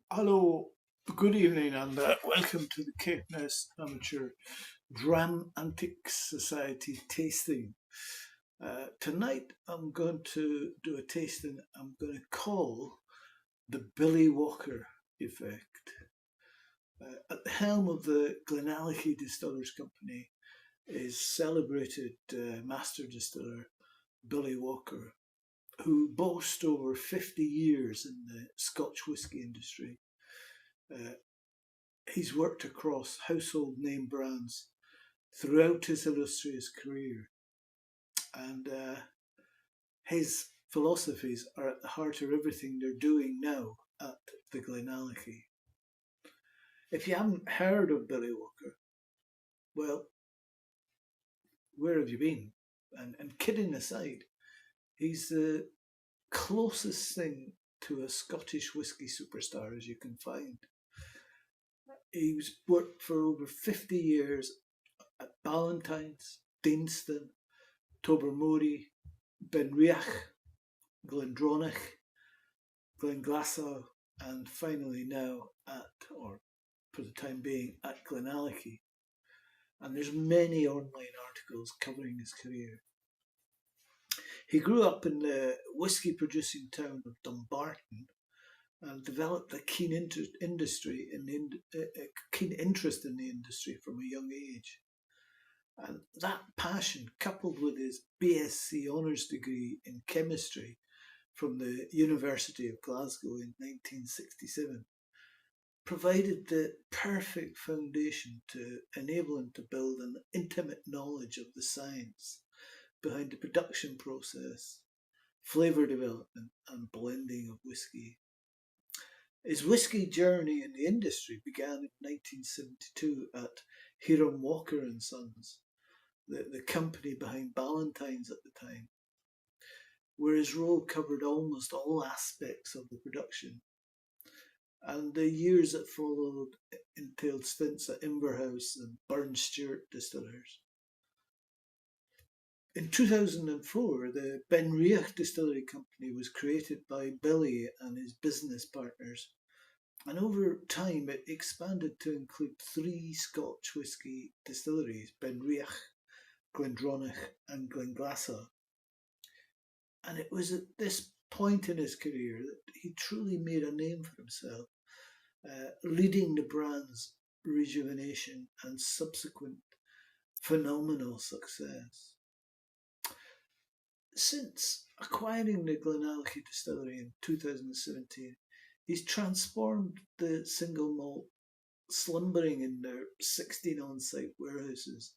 Hello, good evening, and welcome to the Cadenhead Amateur Dram Antiques Society tasting. Tonight I'm going to do a tasting I'm going to call the Billy Walker effect. At the helm of the Glenallachie Distillers Company is celebrated master distiller Billy Walker, who boasts over 50 years in the Scotch whisky industry. Uh, he's worked across household name brands throughout his illustrious career, and his philosophies are at the heart of everything they're doing now at the Glenallachie. If you haven't heard of Billy Walker, well, where have you been? And kidding aside, he's the closest thing to a Scottish whisky superstar as you can find. He's worked for over 50 years at Ballantyne's, Deanston, Tobermory, Benriach, Glendronach, Glenglassaugh, and finally now or for the time being, at Glenallachie. And there's many online articles covering his career. He grew up in the whisky producing town of Dumbarton and developed a keen interest in the industry from a young age. And that passion, coupled with his BSc honours degree in chemistry from the University of Glasgow in 1967, provided the perfect foundation to enable him to build an intimate knowledge of the science behind the production process, flavour development, and blending of whisky. His whisky journey in the industry began in 1972 at Hiram Walker and Sons, the company behind Ballantyne's at the time, where his role covered almost all aspects of the production. And the years that followed entailed stints at Inverhouse and Burns Stewart distillers. In 2004, the Benriach Distillery Company was created by Billy and his business partners, and over time it expanded to include 3 Scotch whisky distilleries, Benriach, Glendronach and Glenglassaugh. And it was at this point in his career that he truly made a name for himself, leading the brand's rejuvenation and subsequent phenomenal success. Since acquiring the Glenallachie distillery in 2017, he's transformed the single malt slumbering in their 16 on-site warehouses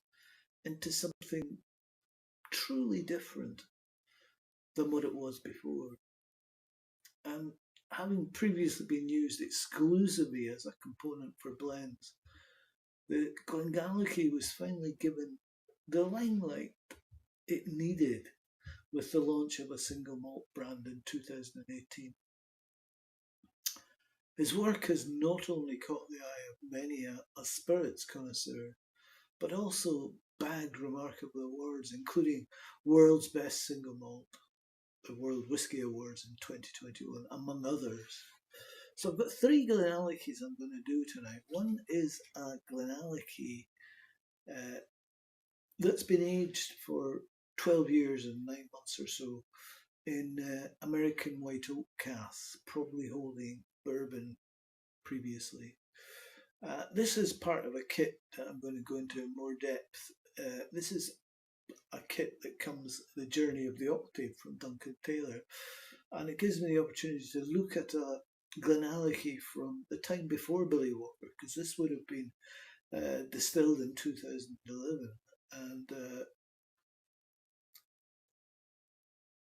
into something truly different than what it was before. And having previously been used exclusively as a component for blends, the Glenallachie was finally given the limelight it needed with the launch of a single malt brand in 2018. His work has not only caught the eye of many a spirits connoisseur, but also bagged remarkable awards, including World's Best Single Malt, the World Whisky Awards in 2021, among others. So I've got 3 Glenallathies I'm going to do tonight. One is a Glenallachie that's been aged for 12 years and 9 months or so in American white oak casks, probably holding bourbon previously. This is part of a kit that I'm going to go into in more depth. This is a kit that comes the journey of the Octave from Duncan, and it gives me the opportunity to look at a Glenallachie from the time before Billy Walker, because this would have been distilled in 2011. And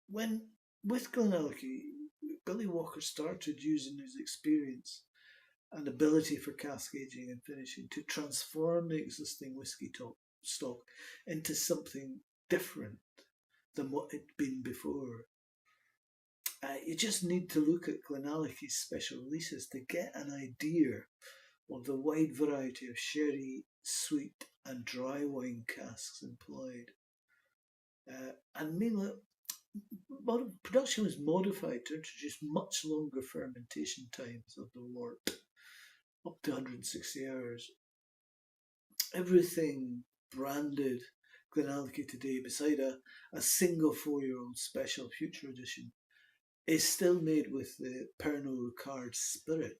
when with Glenallachie, Billy Walker started using his experience and ability for cask aging and finishing to transform the existing whisky stock into something different than what it'd been before. You just need to look at Glenallachie's special releases to get an idea of the wide variety of sherry, sweet and dry wine casks employed. And meanwhile, production was modified to introduce much longer fermentation times of the wort, up to 160 hours. Everything branded Glenallachie today, beside a single 4-year-old special future edition, is still made with the Pernod Ricard spirit.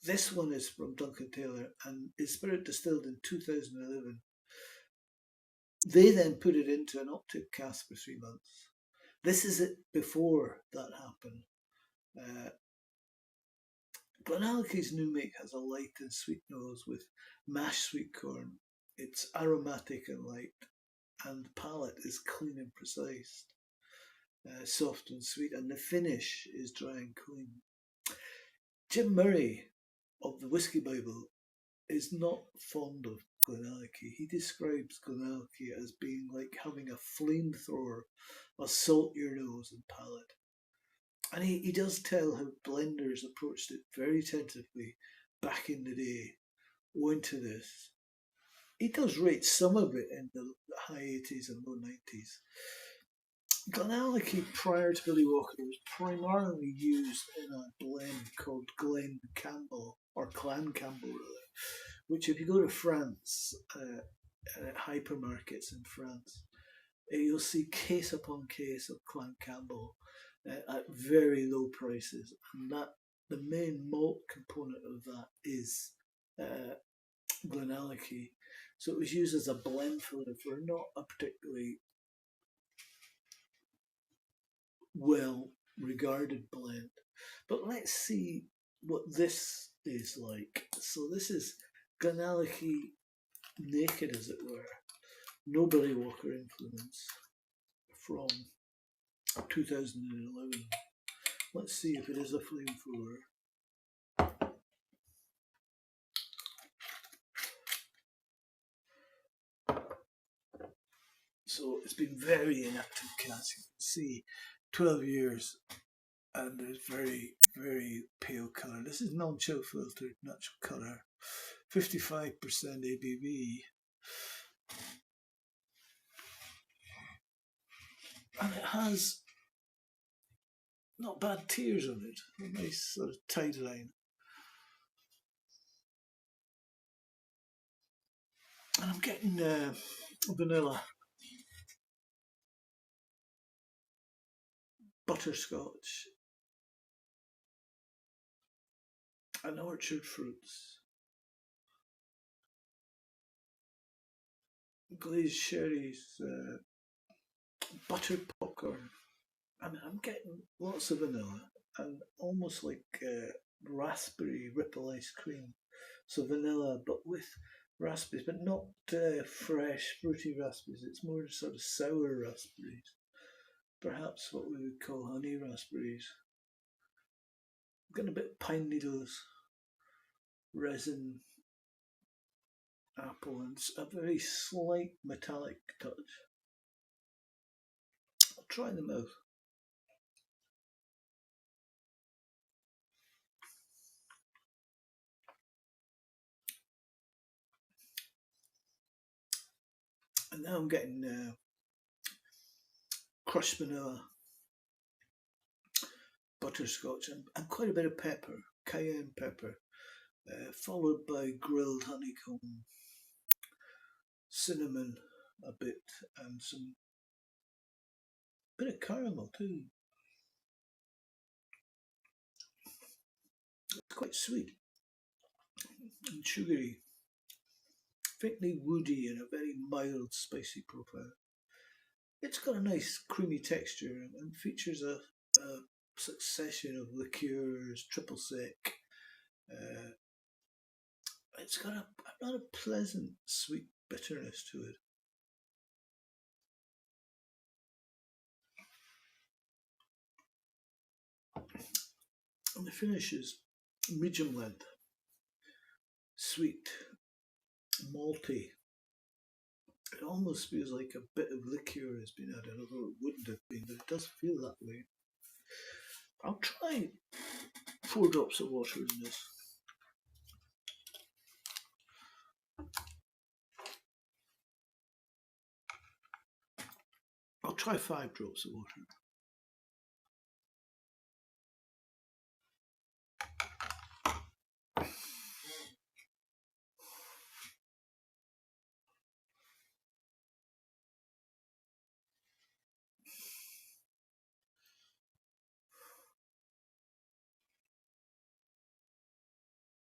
This one is from Duncan Taylor and is spirit distilled in 2011. They then put it into an Octave cask for 3 months. This is it before that happened. Glenallachie's new make has a light and sweet nose with mashed sweet corn. It's aromatic and light, and the palate is clean and precise, soft and sweet, and the finish is dry and clean. Jim Murray of the Whiskey Bible is not fond of Glenallachie. He describes Glenallachie as being like having a flamethrower assault your nose and palate. And he does tell how blenders approached it very tentatively back in the day, owing to this. He does rate some of it in the high 80s and low 90s. Glenallachie, prior to Billy Walker, was primarily used in a blend called Glen Campbell, or Clan Campbell rather, which if you go to France, hypermarkets in France, you'll see case upon case of Clan Campbell at very low prices, and that the main malt component of that is Glenallachie. So it was used as a blend filler for not a particularly well regarded blend. But let's see what this is like. So this is Glenallachie naked, as it were. No Billy Walker influence from 2011. Let's see if it is a flamethrower. So it's been very inactive cask. You can see 12 years and there's very, very pale colour. This is non-chill filtered, natural colour. 55% ABV. And it has not bad tears on it. A nice sort of tide line. And I'm getting vanilla, butterscotch, and orchard fruits, glazed cherries, buttered popcorn. I'm getting lots of vanilla and almost like raspberry ripple ice cream. So vanilla, but with raspberries, but not fresh fruity raspberries. It's more sort of sour raspberries. Perhaps what we would call honey raspberries. I'm getting a bit of pine needles, resin, apple, and a very slight metallic touch. I'll try them out. And now I'm getting crushed vanilla, butterscotch, and quite a bit of pepper, cayenne pepper, followed by grilled honeycomb, cinnamon a bit, and some bit of caramel too. It's quite sweet and sugary, faintly woody and a very mild spicy profile. It's got a nice creamy texture and features a succession of liqueurs, triple sec. It's got a rather pleasant sweet bitterness to it. And the finish is medium length, sweet, malty. It almost feels like a bit of liqueur has been added, although it wouldn't have been, but it does feel that way. I'll try 4 drops of water in this. I'll try 5 drops of water.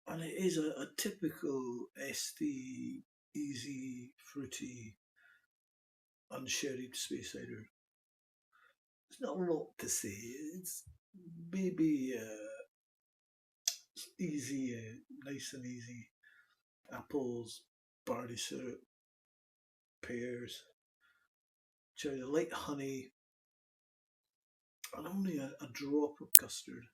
And it is a typical SD, easy, fruity, unsherried space cider. There's not a lot to say. It's maybe easy, nice and easy. Apples, barley syrup, pears, cherry, light honey, and only a drop of custard.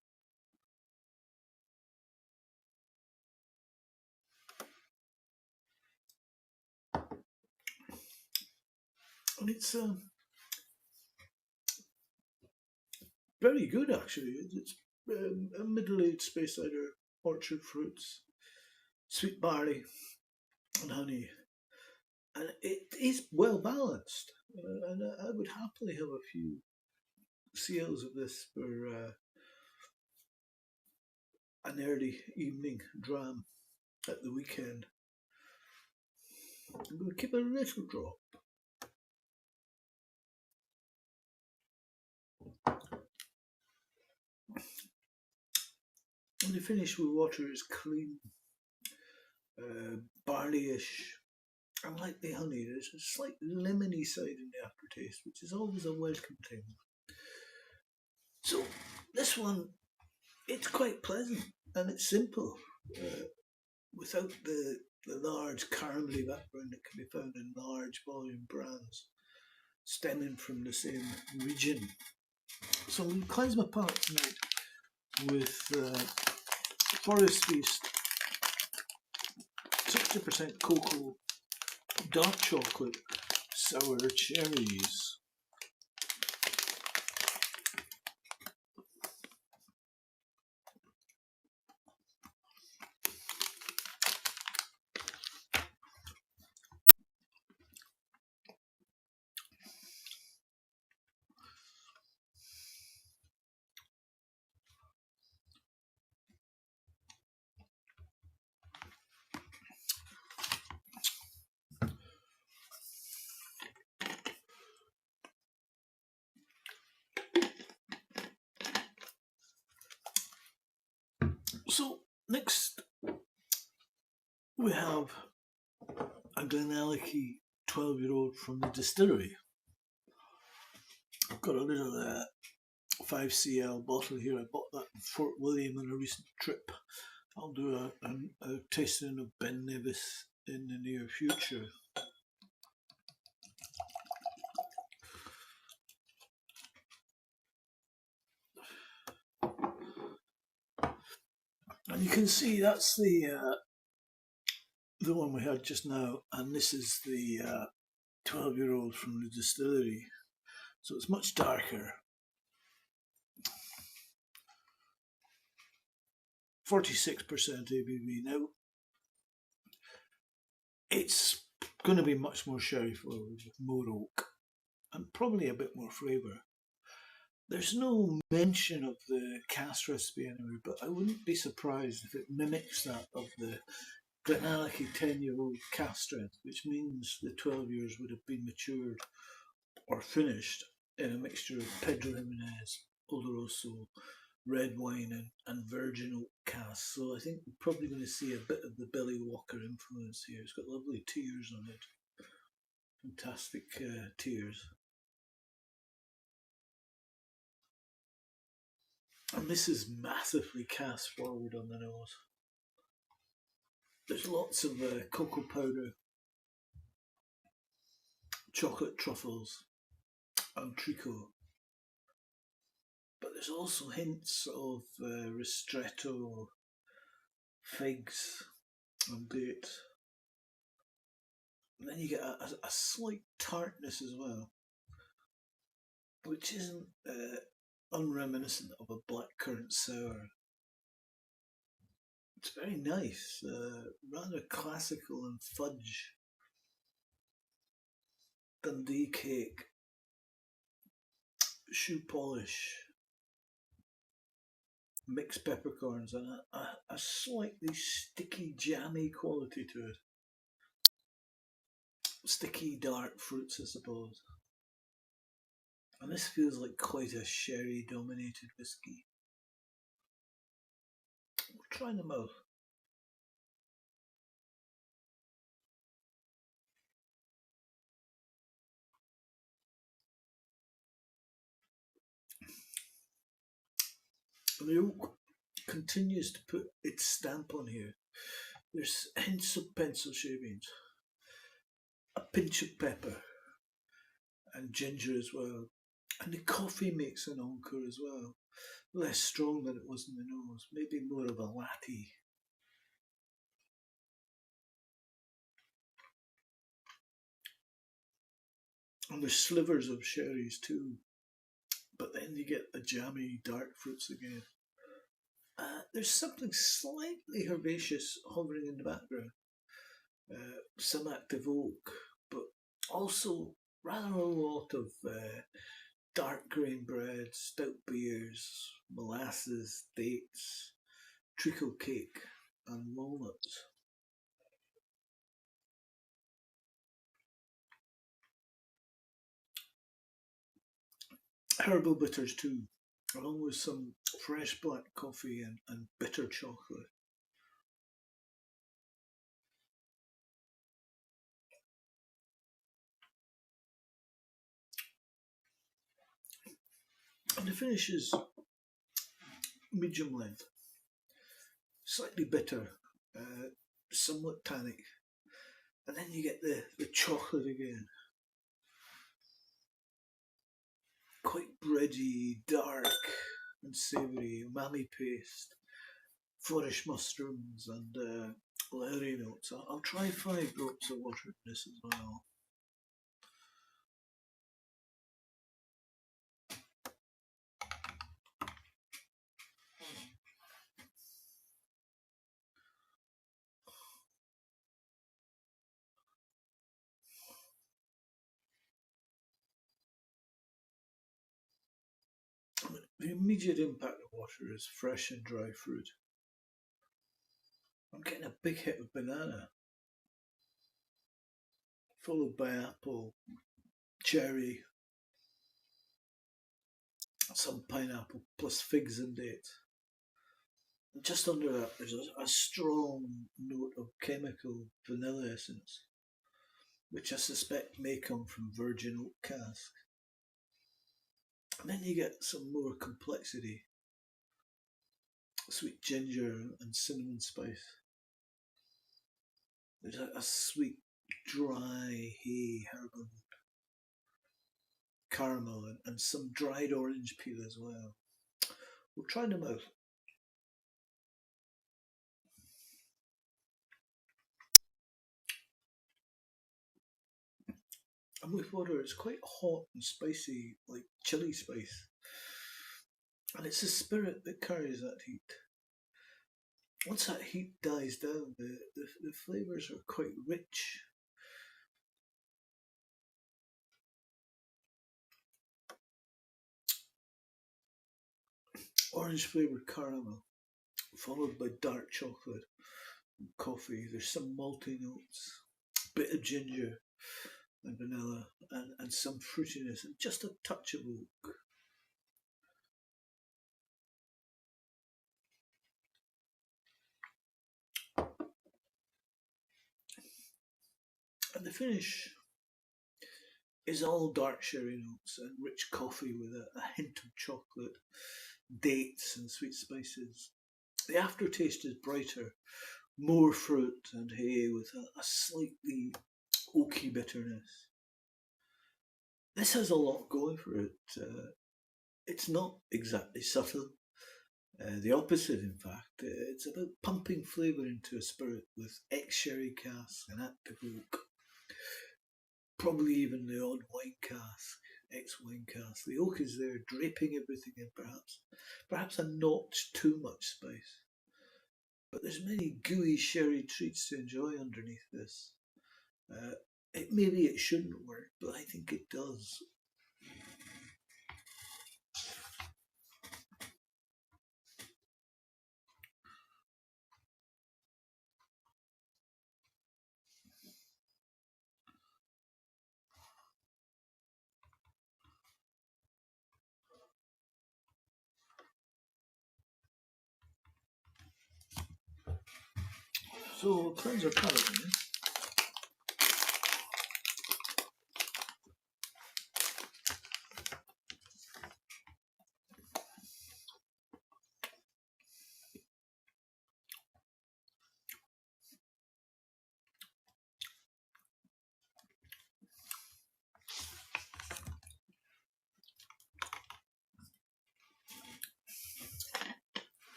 And it's very good actually. It's a middle-aged space cider, orchard fruits, sweet barley, and honey, and it is well balanced. And I would happily have a few seals of this for an early evening dram at the weekend. I'm going to keep a little drop. And the finish with water is clean, barley-ish, and like the honey, there's a slight lemony side in the aftertaste, which is always a welcome thing. So this one, it's quite pleasant and it's simple, without the large caramelly background that can be found in large volume brands stemming from the same region. So I'm going to cleanse my palate tonight with Forest Feast 60% cocoa, dark chocolate, sour cherries. So next we have a Glenallachie 12-year-old from the distillery. I've got a little 5cl bottle here. I bought that in Fort William on a recent trip. I'll do a tasting of Ben Nevis in the near future. And you can see that's the one we had just now, and this is the 12-year-old from the distillery. So it's much darker. 46% ABV. Now, it's going to be much more sherry forward with more oak and probably a bit more flavour. There's no mention of the Casks recipe anywhere, but I wouldn't be surprised if it mimics that of the Glenallachie 10-year-old cask strength, which means the 12 years would have been matured or finished in a mixture of Pedro Jimenez, Oloroso, red wine and virgin oak casks. So I think we're probably going to see a bit of the Billy Walker influence here. It's got lovely tears on it. Fantastic tears. And this is massively cask forward on the nose. There's lots of cocoa powder, chocolate truffles, and tricot. But there's also hints of ristretto, figs, and dates. And then you get a slight tartness as well, which isn't unreminiscent of a blackcurrant sour. It's very nice, rather classical and fudge. Dundee cake shoe polish, mixed peppercorns, and a slightly sticky, jammy quality to it. Sticky, dark fruits, I suppose. And this feels like quite a sherry-dominated whiskey. We'll try them out. The oak continues to put its stamp on here. There's hints of pencil shavings, a pinch of pepper, and ginger as well. And the coffee makes an encore as well. Less strong than it was in the nose, maybe more of a latte. And there's slivers of sherries too, but then you get the jammy dark fruits again. There's something slightly herbaceous hovering in the background. Some active oak, but also rather a lot of dark grain bread, stout beers, molasses, dates, treacle cake, and walnuts. Herbal bitters too, along with some fresh black coffee and bitter chocolate. And the finish is medium length, slightly bitter, somewhat tannic, and then you get the chocolate again. Quite bready, dark and savoury, umami paste, flourish mushrooms and leathery notes. I'll try 5 drops of water in this as well. The immediate impact of water is fresh and dry fruit. I'm getting a big hit of banana, followed by apple, cherry, some pineapple, plus figs and dates. And just under that, there's a strong note of chemical vanilla essence, which I suspect may come from virgin oak cask. And then you get some more complexity, sweet ginger and cinnamon spice. There's a sweet, dry, hay herbal note, caramel, and some dried orange peel as well. We'll try them out. And with water, it's quite hot and spicy, like chili spice. And it's the spirit that carries that heat. Once that heat dies down, the flavours are quite rich. Orange flavoured caramel, followed by dark chocolate and coffee. There's some malty notes, bit of ginger and vanilla, and some fruitiness, and just a touch of oak. And the finish is all dark sherry notes and rich coffee with a hint of chocolate, dates, and sweet spices. The aftertaste is brighter, more fruit and hay with a slightly oaky bitterness. This has a lot going for it. It's not exactly subtle. The opposite, in fact. It's about pumping flavour into a spirit with ex-sherry cask and active oak. Probably even the odd wine cask, ex-wine cask. The oak is there, draping everything in perhaps a notch too much spice. But there's many gooey sherry treats to enjoy underneath this. Maybe it shouldn't work, but I think it does. So cleanse our palate.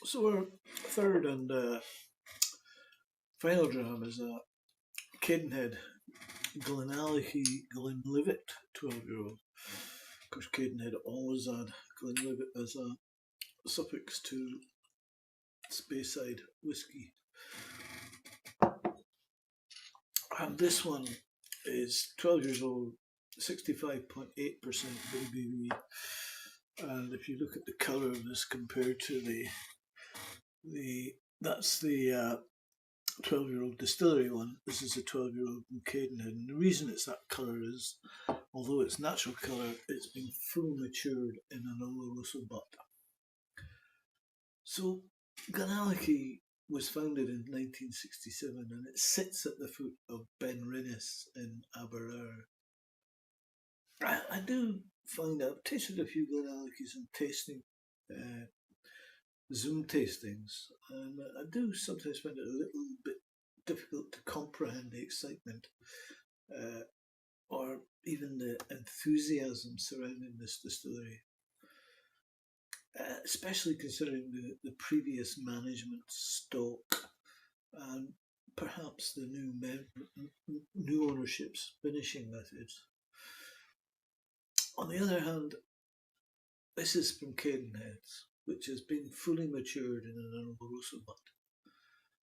So our third and final dram is a Cadenhead Glenallachie-Glenlivet 12-year-old. Of course, Cadenhead always had Glenlivet as a suffix to Speyside whiskey. And this one is 12 years old, 65.8% ABV. And if you look at the colour of this compared to that's the 12-year-old distillery one. This is a 12-year-old from Cadenhead. And the reason it's that colour is, although it's natural colour, it's been full matured in an Oloroso butt. So Glenallachie was founded in 1967 and it sits at the foot of Ben Rinnes in Aberlour. I do find I've tasted a few Glenalachie's and tasting Zoom tastings, and I do sometimes find it a little bit difficult to comprehend the excitement or even the enthusiasm surrounding this distillery, especially considering the previous management stock and perhaps the new ownership's finishing methods. On the other hand, this is from Cadenhead, which has been fully matured in an Oloroso butt.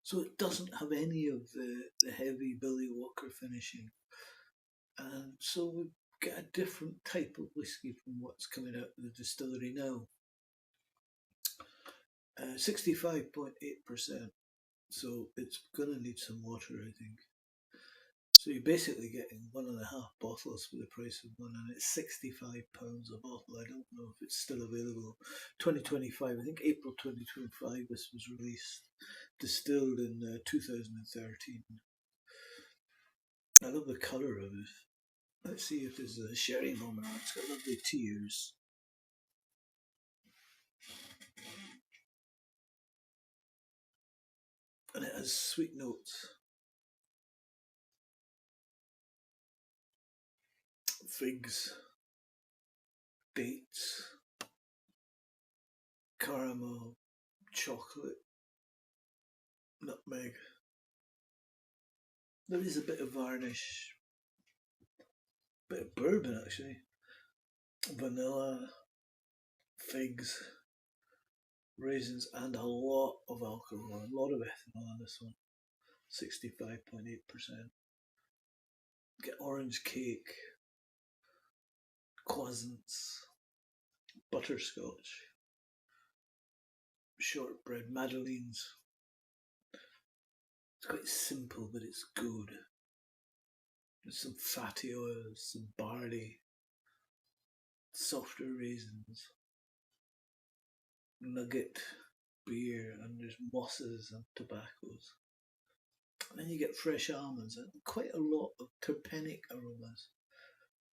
So it doesn't have any of the heavy Billy Walker finishing. And so we get a different type of whiskey from what's coming out of the distillery now. 65.8%. So it's going to need some water, I think. So you're basically getting 1.5 bottles for the price of one, and it's £65 a bottle. I don't know if it's still available. 2025, I think April 2025 this was released, distilled in 2013. I love the colour of it. Let's see if there's a sherry moment. It's got lovely tears. And it has sweet notes. Figs, dates, caramel, chocolate, nutmeg. There is a bit of varnish, a bit of bourbon actually, vanilla, figs, raisins, and a lot of alcohol, a lot of ethanol on this one, 65.8%. Get orange cake, croissants, butterscotch, shortbread, madeleines. It's quite simple, but it's good. There's some fatty oils, some barley, softer raisins, nugget, beer, and there's mosses and tobaccos. And then you get fresh almonds and quite a lot of terpenic aromas.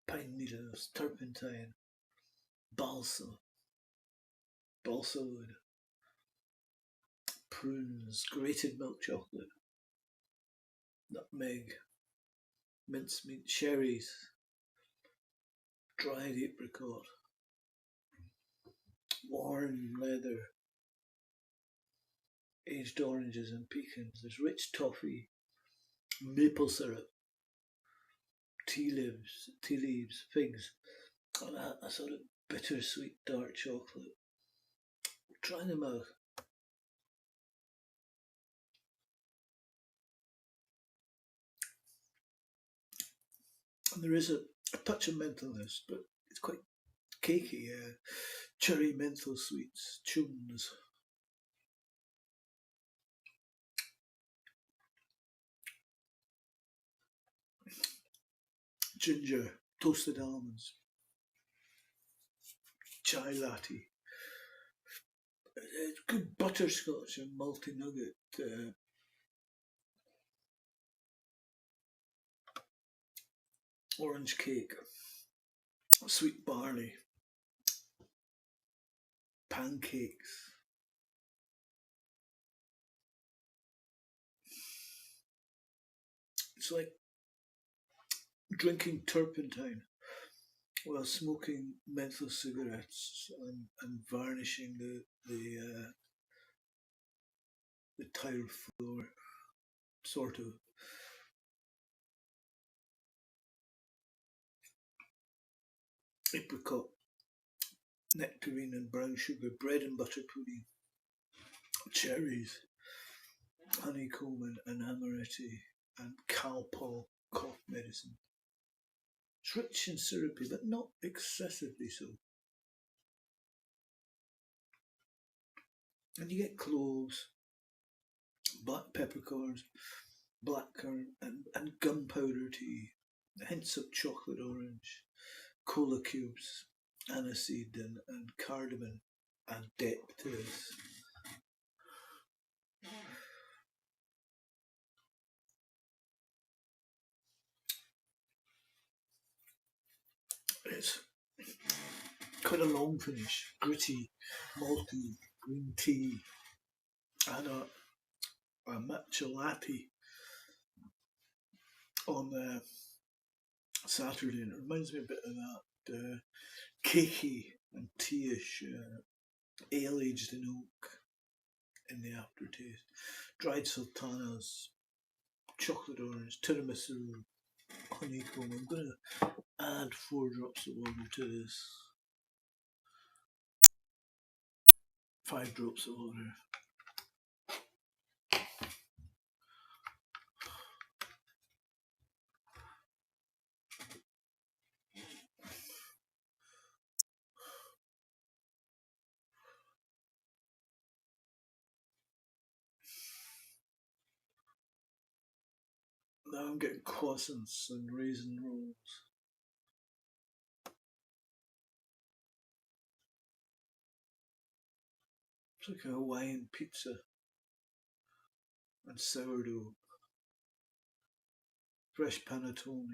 Pine needles, turpentine, balsa wood, prunes, grated milk chocolate, nutmeg, mincemeat, cherries, dried apricot, worn leather, aged oranges and pecans. There's rich toffee, maple syrup, tea leaves, figs, and a sort of bittersweet dark chocolate. Try them out. And there is a touch of mentholness, but it's quite cakey. Cherry menthol sweets, tunes. Ginger, toasted almonds. chai latte. It's good butterscotch and multi-nugget. Orange cake, sweet barley, pancakes. It's like drinking turpentine while smoking menthol cigarettes and varnishing the tile floor, sort of. Apricot, nectarine and brown sugar, bread and butter pudding, cherries, honeycomb and amaretti, and calpol, cough medicine. It's rich and syrupy, but not excessively so. And you get cloves, black peppercorns, blackcurrant, and gunpowder tea, hints of chocolate orange, cola cubes, aniseed and cardamom and depth to this. It's quite a long finish, gritty, malty, green tea, and a matcha latte on Saturday, and it reminds me a bit of that cakey and tea-ish ale aged in oak in the aftertaste. Dried sultanas, chocolate orange, tiramisu, honeycomb. I'm going to add 4 drops of water to this. 5 drops of water. Now I'm getting croissants and raisin rolls. It's like a Hawaiian pizza and sourdough, fresh panettone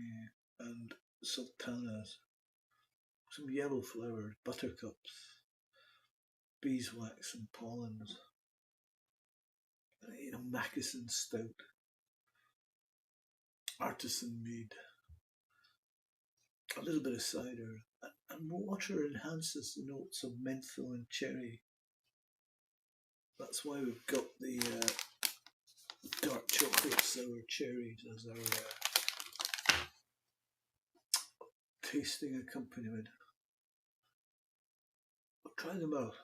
and sultanas, some yellow flowers, buttercups, beeswax and pollens, Macassin stout, artisan made, a little bit of cider, and water enhances the notes of menthol and cherry. That's why we've got the dark chocolate sour cherries as our tasting accompaniment. I'll try them out.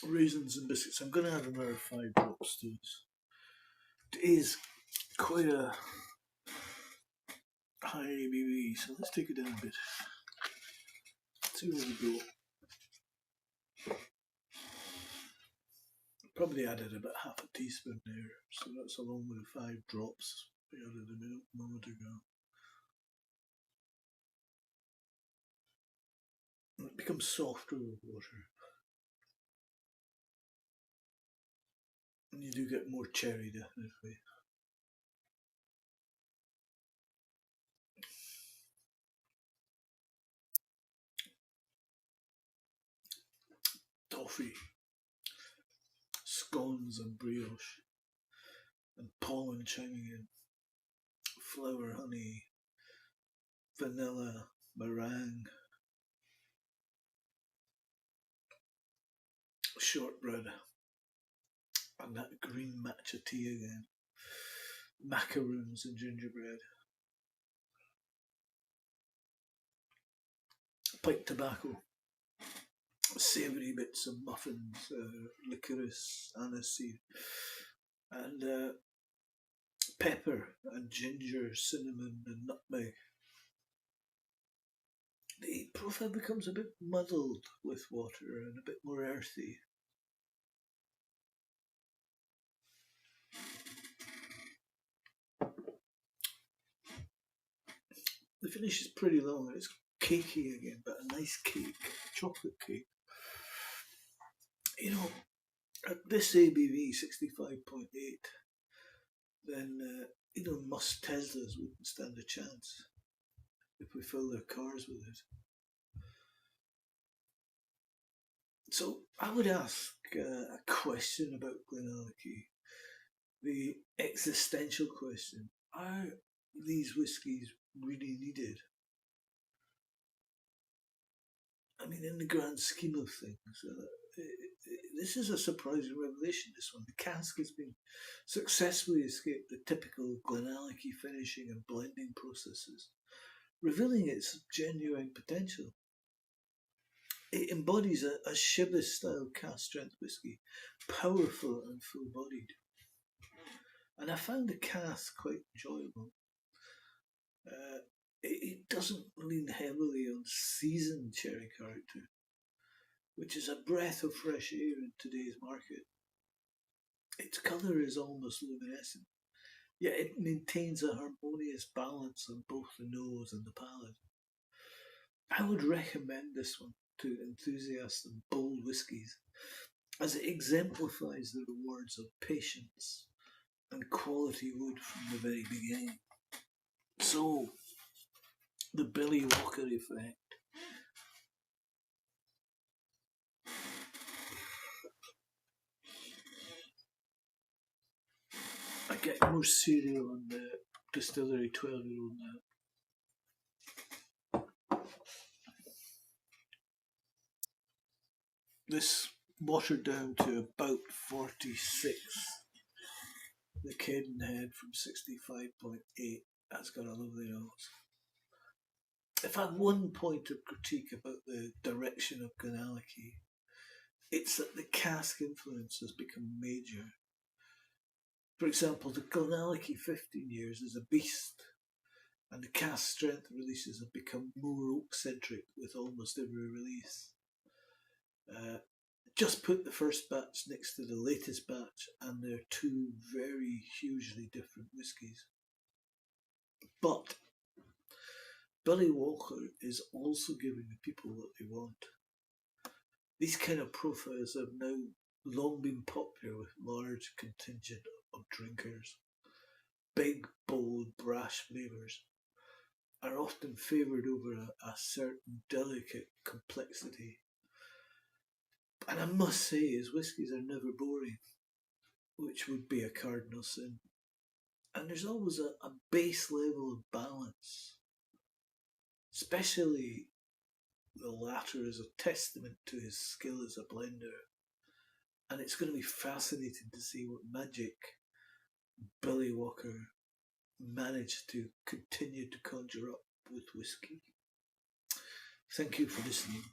Raisins and biscuits. I'm going to add another 5 drops to this. It is quite a high ABV, so let's take it down a bit. See where we go. Probably added about half a teaspoon there, so that's along with the 5 drops we added a moment ago. It becomes softer with water. And you do get more cherry, definitely. Toffee, scones and brioche, and pollen chiming in, flower honey, vanilla, meringue, shortbread, and that green matcha tea again, macaroons and gingerbread, pipe tobacco, savoury bits of muffins, licorice, aniseed, and pepper and ginger, cinnamon and nutmeg. The profile becomes a bit muddled with water and a bit more earthy. the finish is pretty long, and it's cakey again, but a nice cake, chocolate cake. You know, at this ABV 65.8, then most Teslas wouldn't stand a chance if we fill their cars with it. So I would ask a question about Glenallachie, the existential question: are these whiskies really needed? I mean, in the grand scheme of things, this is a surprising revelation, this one. The cask has been successfully escaped the typical Glenallachie finishing and blending processes, revealing its genuine potential. It embodies a Shivis-style cask strength whisky, powerful and full-bodied. And I found the cask quite enjoyable. It doesn't lean heavily on seasoned cherry character, which is a breath of fresh air in today's market. Its colour is almost luminescent, yet it maintains a harmonious balance on both the nose and the palate. I would recommend this one to enthusiasts of bold whiskies, as it exemplifies the rewards of patience and quality wood from the very beginning. So, the Billy Walker effect. I get more cereal on the distillery 12-year-old now. This watered down to about 46. The Cadenhead from 65.8. That's got a lovely nose. If I have one point of critique about the direction of Glenallachie, it's that the cask influence has become major. For example, the Glenallachie 15 years is a beast, and the cask strength releases have become more oak-centric with almost every release. Just put the first batch next to the latest batch, and they're two very hugely different whiskies. But Billy Walker is also giving the people what they want. These kind of profiles have now long been popular with large contingent of drinkers. Big, bold, brash flavours are often favoured over a certain delicate complexity. And I must say, his whiskies are never boring, which would be a cardinal sin. And there's always a base level of balance. Especially the latter is a testament to his skill as a blender. And it's going to be fascinating to see what magic Billy Walker managed to continue to conjure up with whiskey. Thank you for listening.